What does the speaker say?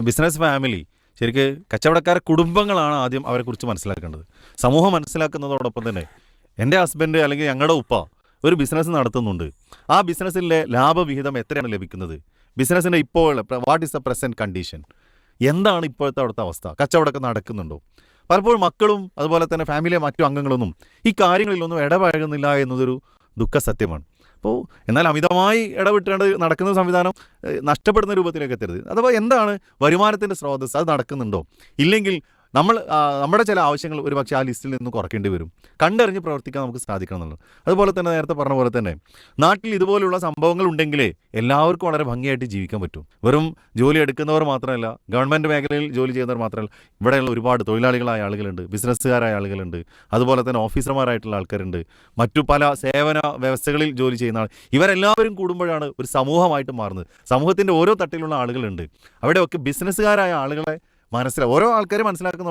Business family ശരിക്ക് കച്ചവടക്കാരെ കുടുംബങ്ങളാണ് ആദ്യം അവരെക്കുറിച്ച് മനസ്സിലാക്കേണ്ടത്. സമൂഹം മനസ്സിലാക്കുന്നതോടൊപ്പം തന്നെ എൻ്റെ ഹസ്ബൻഡ് അല്ലെങ്കിൽ ഞങ്ങളുടെ ഉപ്പ ഒരു ബിസിനസ് നടത്തുന്നുണ്ട്. ആ ബിസിനസ്സിലെ ലാഭവിഹിതം എത്രയാണ് ലഭിക്കുന്നത്? ബിസിനസ്സിൻ്റെ ഇപ്പോൾ what is the present condition? എന്താണ് ഇപ്പോഴത്തെ അവിടുത്തെ അവസ്ഥ? കച്ചവടമൊക്കെ നടക്കുന്നുണ്ടോ? പലപ്പോഴും മക്കളും അതുപോലെ തന്നെ ഫാമിലിയിലെ മറ്റു അംഗങ്ങളൊന്നും ഈ കാര്യങ്ങളിലൊന്നും ഇടപഴകുന്നില്ല എന്നതൊരു ദുഃഖസത്യമാണ്. അപ്പോൾ എന്നാൽ അമിതമായി ഇടവിട്ടുകൊണ്ട് നടക്കുന്ന സംവിധാനം നഷ്ടപ്പെടുന്ന രൂപത്തിലേക്ക് എത്തരുത്. അഥവാ എന്താണ് വരുമാനത്തിൻ്റെ സ്രോതസ്സ്, അത് നടക്കുന്നുണ്ടോ? ഇല്ലെങ്കിൽ നമ്മുടെ ചില ആവശ്യങ്ങൾ ഒരുപക്ഷെ ആ ലിസ്റ്റിൽ നിന്ന് കുറയ്ക്കേണ്ടി വരും. കണ്ടറിഞ്ഞ് പ്രവർത്തിക്കാൻ നമുക്ക് സാധിക്കണം എന്നുള്ളത്. അതുപോലെ തന്നെ നേരത്തെ പറഞ്ഞ പോലെ തന്നെ നാട്ടിൽ ഇതുപോലുള്ള സംഭവങ്ങൾ ഉണ്ടെങ്കിലേ എല്ലാവർക്കും വളരെ ഭംഗിയായിട്ട് ജീവിക്കാൻ പറ്റും. വെറും ജോലി എടുക്കുന്നവർ മാത്രമല്ല, ഗവൺമെൻറ് മേഖലയിൽ ജോലി ചെയ്യുന്നവർ മാത്രമല്ല, ഇവിടെയുള്ള ഒരുപാട് തൊഴിലാളികളായ ആളുകളുണ്ട്, ബിസിനസ്സുകാരായ ആളുകളുണ്ട്, അതുപോലെ തന്നെ ഓഫീസർമാരായിട്ടുള്ള ആൾക്കാരുണ്ട്, മറ്റു പല സേവന വ്യവസ്ഥകളിൽ ജോലി ചെയ്യുന്ന ഇവരെല്ലാവരും കൂടുമ്പോഴാണ് ഒരു സമൂഹമായിട്ട് മാറുന്നത്. സമൂഹത്തിൻ്റെ ഓരോ തട്ടിലുള്ള ആളുകളുണ്ട്. അവിടെയൊക്കെ ബിസിനസ്സുകാരായ ആളുകളെ ഓരോ ആൾക്കാരെ മനസ്സിലാക്കുന്ന